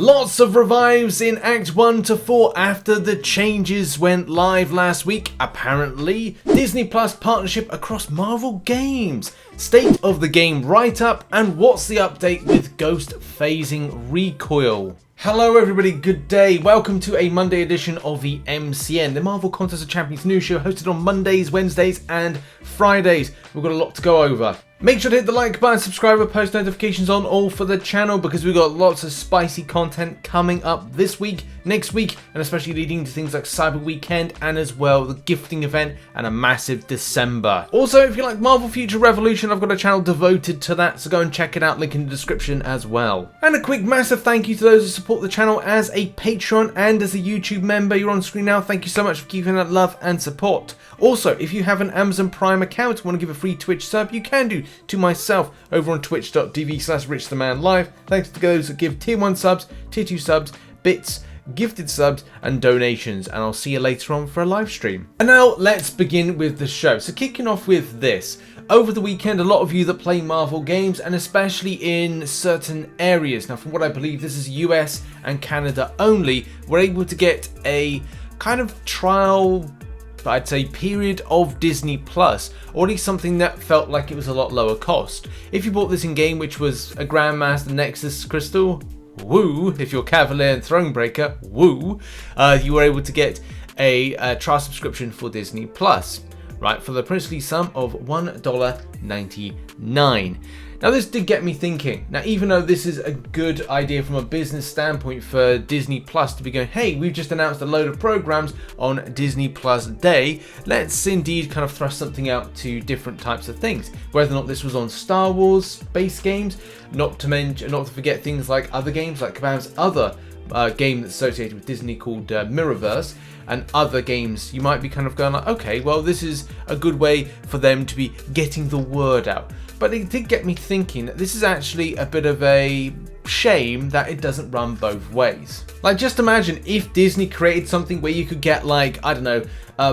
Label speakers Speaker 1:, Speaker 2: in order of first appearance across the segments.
Speaker 1: Lots of revives in Act 1 to 4 after the changes went live last week, apparently. Disney Plus partnership across Marvel games. State of the game write-up, and what's the update with Ghost phasing Recoil? Hello everybody, good day. Welcome to a Monday edition of the MCN, the Marvel Contest of Champions news show hosted on Mondays, Wednesdays and Fridays. We've got a lot to go over. Make sure to hit the like button, subscribe and post notifications on all for the channel because we've got lots of spicy content coming up this week, next week, and especially leading to things like Cyber Weekend and as well the gifting event and a massive December. Also, if you like Marvel Future Revolution, I've got a channel devoted to that, so go and check it out, link in the description as well. And a quick massive thank you to those who support the channel as a Patreon and as a YouTube member. You're on screen now. Thank you so much for keeping that love and support. Also, if you have an Amazon Prime account and want to give a free Twitch sub, you can do to myself over on twitch.tv/RichTheMan live. Thanks to those that give tier 1 subs, tier 2 subs, bits, gifted subs and donations, and I'll see you later on for a live stream. And now let's begin with the show. So kicking off with this. Over the weekend, a lot of you that play Marvel games, and especially in certain areas, now from what I believe this is US and Canada only, were able to get a kind of trial, I'd say, period of Disney Plus, or at least something that felt like it was a lot lower cost. If you bought this in game, which was a Grandmaster Nexus Crystal, woo, if you're Cavalier and Thronebreaker, woo, you were able to get a trial subscription for Disney Plus, right, for the princely sum of $1.99. Now this did get me thinking. Now even though this is a good idea from a business standpoint for Disney Plus to be going, hey, we've just announced a load of programs on Disney Plus Day, let's indeed kind of thrust something out to different types of things. Whether or not this was on Star Wars based games, not to forget things like other games like Kabam's other game that's associated with Disney called Mirrorverse, and other games, you might be kind of going like, okay, well this is a good way for them to be getting the word out. But it did get me thinking that this is actually a bit of a shame that it doesn't run both ways. Like, just imagine if Disney created something where you could get, like, I don't know,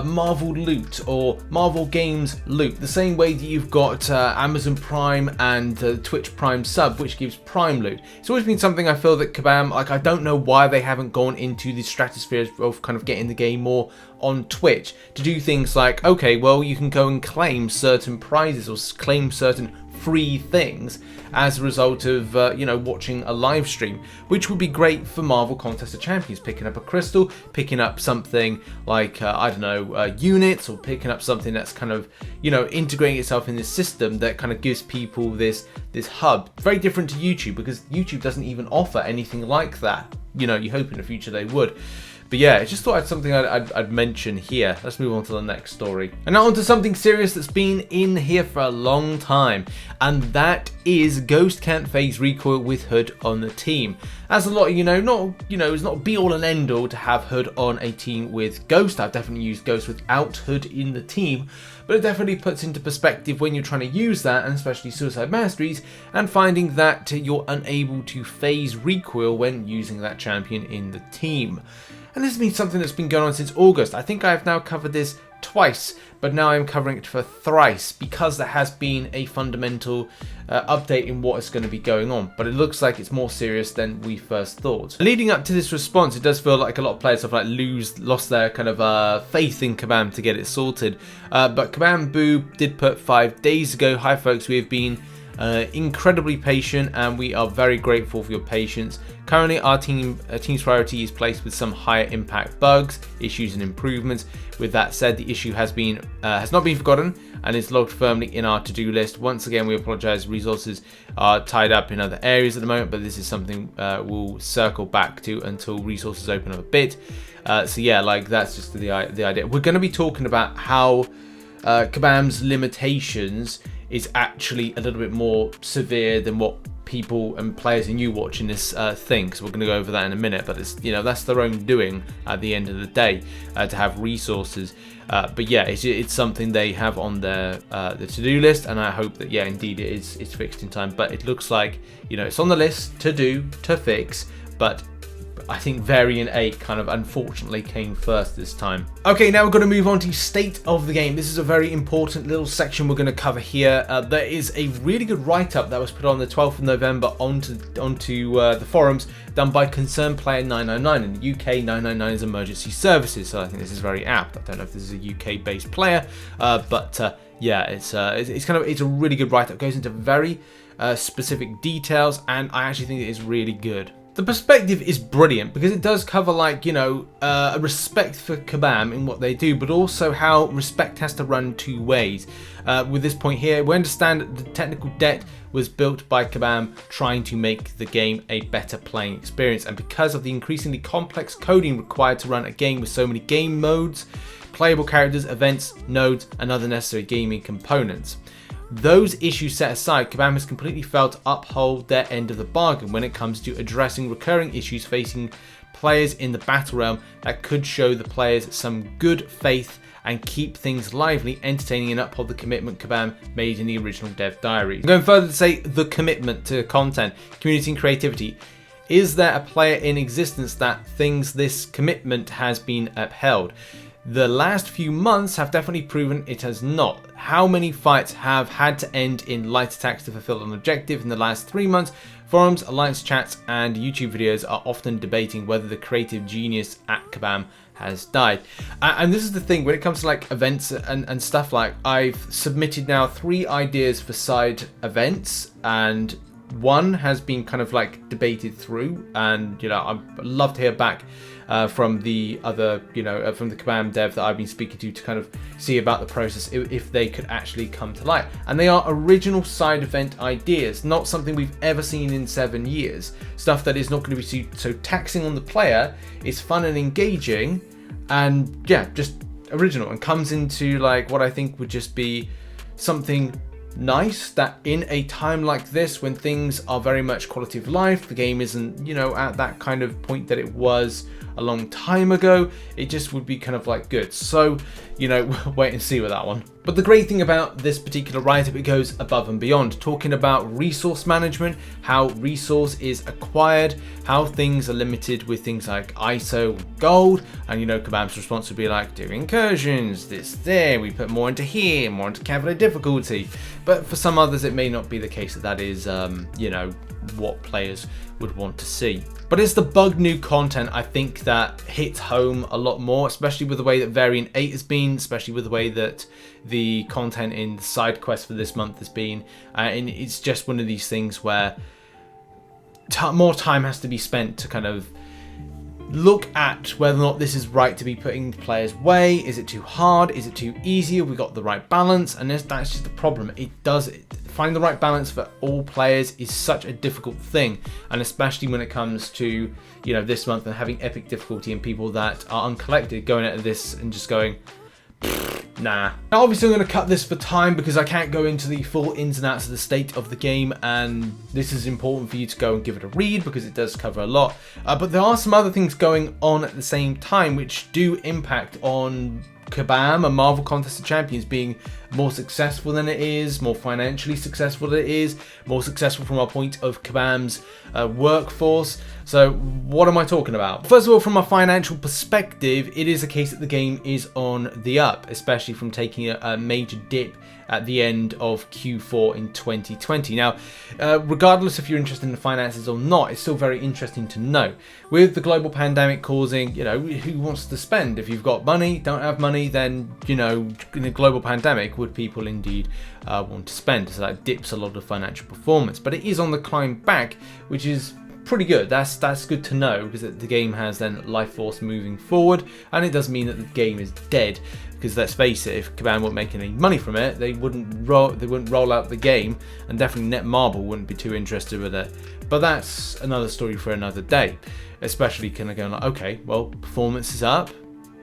Speaker 1: Marvel loot or Marvel games loot, the same way that you've got Amazon Prime and Twitch Prime sub, which gives Prime loot. It's always been something I feel that Kabam, like, I don't know why they haven't gone into the stratosphere of kind of getting the game more on Twitch to do things like, okay, well, you can go and claim certain prizes or claim certain free things as a result of watching a live stream, which would be great for Marvel Contest of Champions, picking up a crystal, picking up something like units, or picking up something that's kind of integrating itself in this system that kind of gives people this hub. Very different to YouTube, because YouTube doesn't even offer anything like that. You hope in the future they would. But yeah, I just thought it's something I'd mention here. Let's move on to the next story. And now on to something serious that's been in here for a long time. And that is Ghost can't phase Recoil with Hood on the team. As a lot of it's not be all and end all to have Hood on a team with Ghost. I've definitely used Ghost without Hood in the team. But it definitely puts into perspective when you're trying to use that, and especially Suicide Masteries, and finding that you're unable to phase Recoil when using that champion in the team. And this has been something that's been going on since August. I think I've now covered this twice, but now I'm covering it for thrice because there has been a fundamental update in what is going to be going on. But it looks like it's more serious than we first thought. Leading up to this response, it does feel like a lot of players have lost their kind of faith in Kabam to get it sorted. But Kabam Boo did put 5 days ago, hi folks, we have been incredibly patient and we are very grateful for your patience. Currently our team's priority is placed with some higher impact bugs, issues and improvements. With that said, the issue has not been forgotten and is logged firmly in our to-do list. Once again, we apologize, resources are tied up in other areas at the moment, but this is something we'll circle back to until resources open up a bit. So yeah, that's just the idea. We're going to be talking about how Kabam's limitations is actually a little bit more severe than what people and players and you watching this think. So we're going to go over that in a minute, but it's that's their own doing at the end of the day to have resources. But yeah, it's something they have on their the to-do list, and I hope that indeed it's fixed in time. But it looks like it's on the list to fix, but I think Variant 8 kind of unfortunately came first this time. Okay, now we're going to move on to state of the game. This is a very important little section we're going to cover here. There is a really good write-up that was put on the 12th of November onto the forums, done by Concerned Player 999. In the UK, 999 is emergency services, so I think this is very apt. I don't know if this is a UK-based player, but yeah, it's a really good write-up. It goes into very specific details, and I actually think it is really good. The perspective is brilliant because it does cover, like, you know, a respect for Kabam in what they do, but also how respect has to run two ways. With this point here, we understand that the technical debt was built by Kabam trying to make the game a better playing experience, and because of the increasingly complex coding required to run a game with so many game modes, playable characters, events, nodes, and other necessary gaming components. Those issues set aside, Kabam has completely failed to uphold their end of the bargain when it comes to addressing recurring issues facing players in the battle realm that could show the players some good faith and keep things lively, entertaining, and uphold the commitment Kabam made in the original dev diary. Going further to say the commitment to content, community and creativity. Is there a player in existence that thinks this commitment has been upheld? The last few months have definitely proven it has not. How many fights have had to end in light attacks to fulfill an objective in the last 3 months? Forums, alliance chats, and YouTube videos are often debating whether the creative genius at Kabam has died. And this is the thing, when it comes to like events and stuff, like, I've submitted now 3 ideas for side events, and one has been kind of like debated through, and you know, I'd love to hear back from the other, you know, from the Kabam dev that I've been speaking to kind of see about the process, if they could actually come to light. And they are original side event ideas, not something we've ever seen in 7 years. Stuff that is not going to be so taxing on the player, is fun and engaging, and yeah, just original, and comes into like what I think would just be something nice, that in a time like this when things are very much quality of life, the game isn't, you know, at that kind of point that it was a long time ago, it just would be kind of like good. So, you know, wait and see with that one. But the great thing about this particular write-up, it goes above and beyond, talking about resource management, how resource is acquired, how things are limited with things like ISO, gold, and you know, Kabam's response would be like, do incursions, this, there, we put more into here, more into capital difficulty. But for some others, it may not be the case that is, you know, what players would want to see. But it's the bug new content, I think, that hits home a lot more, especially with the way that Variant 8 has been, especially with the way that the content in the side quest for this month has been. And it's just one of these things where more time has to be spent to kind of look at whether or not this is right to be putting the player's way. Is it too hard? Is it too easy? Have we got the right balance? And that's just the problem. Finding the right balance for all players is such a difficult thing, and especially when it comes to, you know, this month and having epic difficulty and people that are uncollected going at this and just going, nah. Now obviously I'm going to cut this for time because I can't go into the full ins and outs of the state of the game, and this is important for you to go and give it a read because it does cover a lot. But there are some other things going on at the same time which do impact on Kabam and Marvel Contest of Champions being more successful than it is, more financially successful than it is, more successful from a point of Kabam's workforce. So what am I talking about? First of all, from a financial perspective, it is a case that the game is on the up, especially from taking a major dip at the end of Q4 in 2020. Now, regardless if you're interested in the finances or not, it's still very interesting to know. With the global pandemic causing, you know, who wants to spend? If you've got money, don't have money, then, you know, in a global pandemic, would people indeed want to spend? So that dips a lot of financial performance. But it is on the climb back, which is pretty good. That's good to know, because the game has then life force moving forward, and it doesn't mean that the game is dead. Because let's face it, if Kabam weren't making any money from it, they wouldn't roll out the game, and definitely Netmarble wouldn't be too interested with it. But that's another story for another day. Especially kind of going like, okay, well, performance is up,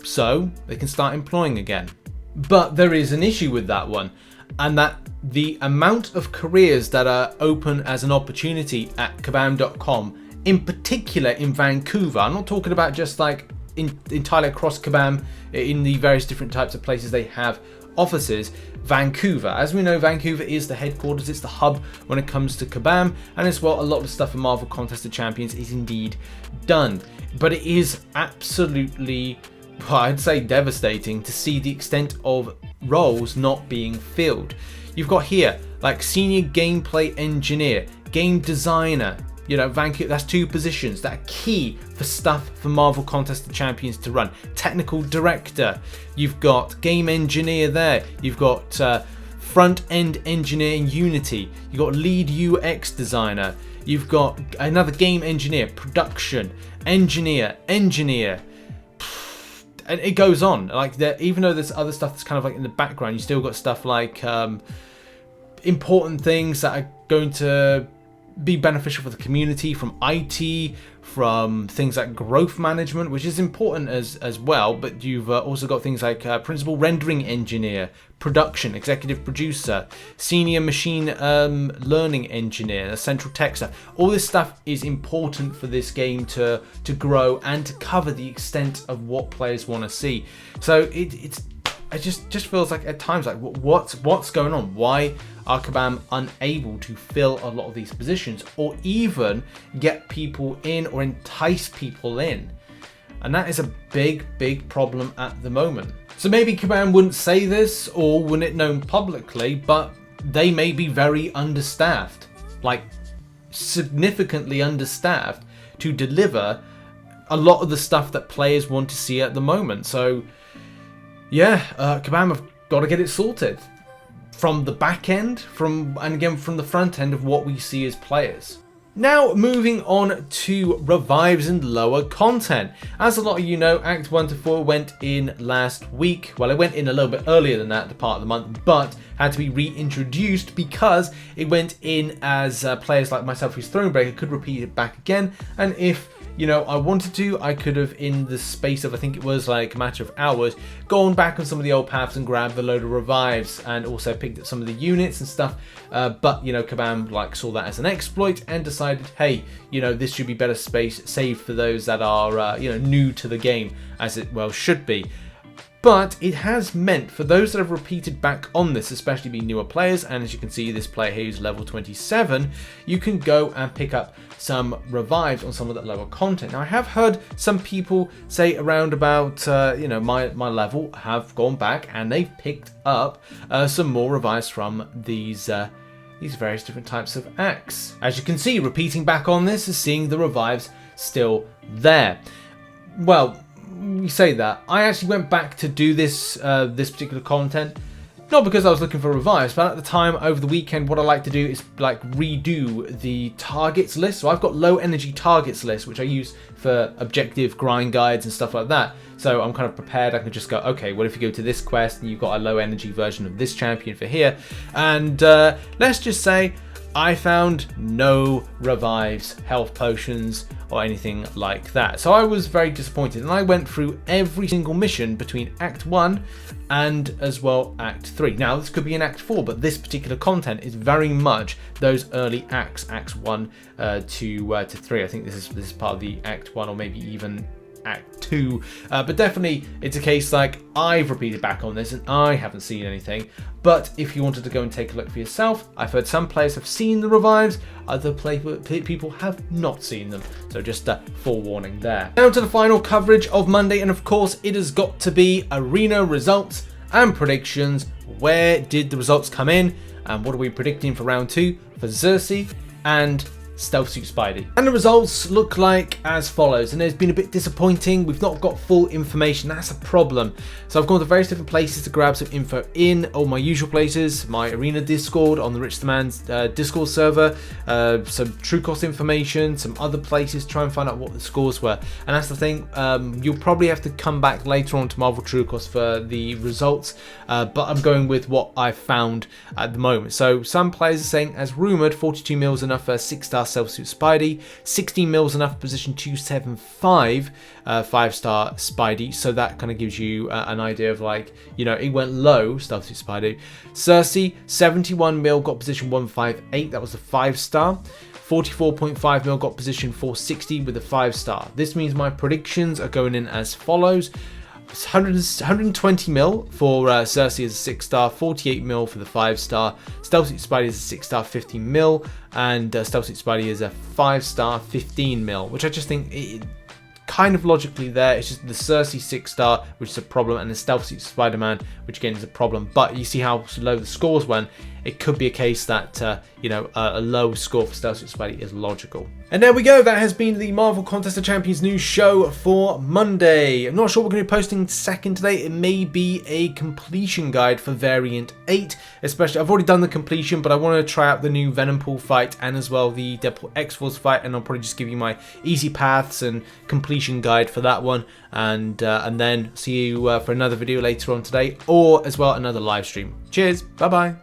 Speaker 1: so they can start employing again. But there is an issue with that one, and that the amount of careers that are open as an opportunity at Kabam.com, in particular in Vancouver, I'm not talking about just like entirely across Kabam in the various different types of places they have offices, Vancouver. As we know, Vancouver is the headquarters, it's the hub when it comes to Kabam, and as well, a lot of the stuff in Marvel Contest of Champions is indeed done. But it is absolutely, well, I'd say devastating to see the extent of roles not being filled. You've got here, like senior gameplay engineer, game designer, you know, Vancouver, that's 2 positions that are key for stuff for Marvel Contest of Champions to run. Technical director, you've got game engineer there, you've got front-end engineer in Unity, you've got lead UX designer, you've got another game engineer, production, engineer, and it goes on. Like, even though there's other stuff that's kind of like in the background, you still got stuff like important things that are going to be beneficial for the community, from IT, from things like growth management, which is important as well, but you've also got things like principal rendering engineer, production, executive producer, senior machine learning engineer, central tech stuff. All this stuff is important for this game to grow and to cover the extent of what players want to see. So it just feels like at times like what's going on? Why are Kabam unable to fill a lot of these positions, or even get people in or entice people in? And that is a big problem at the moment. So maybe Kabam wouldn't say this or wouldn't it known publicly, but they may be very understaffed, like significantly understaffed, to deliver a lot of the stuff that players want to see at the moment. So yeah, Kabam have got to get it sorted from the back end, and again from the front end of what we see as players. Now moving on to revives and lower content. As a lot of you know, Act 1 to 4 went in last week. Well, it went in a little bit earlier than that, the part of the month, but had to be reintroduced because it went in as players like myself who's Thronebreaker could repeat it back again. And if you know, I wanted to, I could have, in the space of, I think it was like a matter of hours, gone back on some of the old paths and grabbed a load of revives, and also picked up some of the units and stuff. But, you know, Kabam like saw that as an exploit and decided, hey, you know, this should be better space saved for those that are, you know, new to the game, as it well should be. But it has meant for those that have repeated back on this, especially being newer players, and as you can see, this player here is level 27, you can go and pick up some revives on some of that lower content. Now, I have heard some people say around about, you know, my level have gone back and they've picked up some more revives from these various different types of acts. As you can see, repeating back on this is seeing the revives still there. Well, we say that. I actually went back to do this this particular content, not because I was looking for revives, but at the time over the weekend, what I like to do is like redo the targets list. So I've got low energy targets list, which I use for objective grind guides and stuff like that. So I'm kind of prepared. I can just go, okay, well, if you go to this quest and you've got a low energy version of this champion for here, and let's just say I found no revives, health potions, or anything like that. So I was very disappointed, and I went through every single mission between Act 1 and as well Act 3. Now, this could be in Act 4, but this particular content is very much those early acts, Acts 1 to 3. I think this is part of the Act 1 or maybe even Act 2, but definitely it's a case like I've repeated back on this and I haven't seen anything. But if you wanted to go and take a look for yourself, I've heard some players have seen the revives, other people have not seen them, so just a forewarning there. Now to the final coverage of Monday, and of course it has got to be arena results and predictions. Where did the results come in, and what are we predicting for round 2 for Sersi and Stealth Suit Spidey? And the results look like as follows, and it's been a bit disappointing. We've not got full information. That's a problem. So I've gone to various different places to grab some info in all my usual places, my arena Discord on the RichTheMan's Discord server, some true cost information, some other places, try and find out what the scores were. And that's the thing, you'll probably have to come back later on to Marvel True Cost for the results, but I'm going with what I found at the moment. So some players are saying, as rumoured, 42 mils enough for 6-star Stealth Suit Spidey, 16 mils enough position 275 5-star Spidey. So that kind of gives you an idea of, like, you know, it went low, Stealth Suit Spidey. Sersi, 71 mil, got position 158, that was the 5-star. 44.5 mil, got position 460 with a 5-star. This means my predictions are going in as follows. 120 mil for Sersi as a 6-star, 48 mil for the 5-star. Stealthy Spidey is a 6-star, 15 mil, and Stealthy Spidey is a 5-star, 15 mil, which I just think kind of logically there. It's just the Sersi 6-star, which is a problem, and the Stealthy Spider-Man, which again is a problem. But you see how low the scores went. It could be a case that a low score for Stealthy Spidey is logical. And there we go. That has been the Marvel Contest of Champions news show for Monday. I'm not sure what we're going to be posting second today. It may be a completion guide for Variant 8. Especially, I've already done the completion, but I want to try out the new Venom Pool fight and as well the Deadpool X-Force fight, and I'll probably just give you my easy paths and completion guide for that one, and then see you for another video later on today, or as well another live stream. Cheers. Bye bye.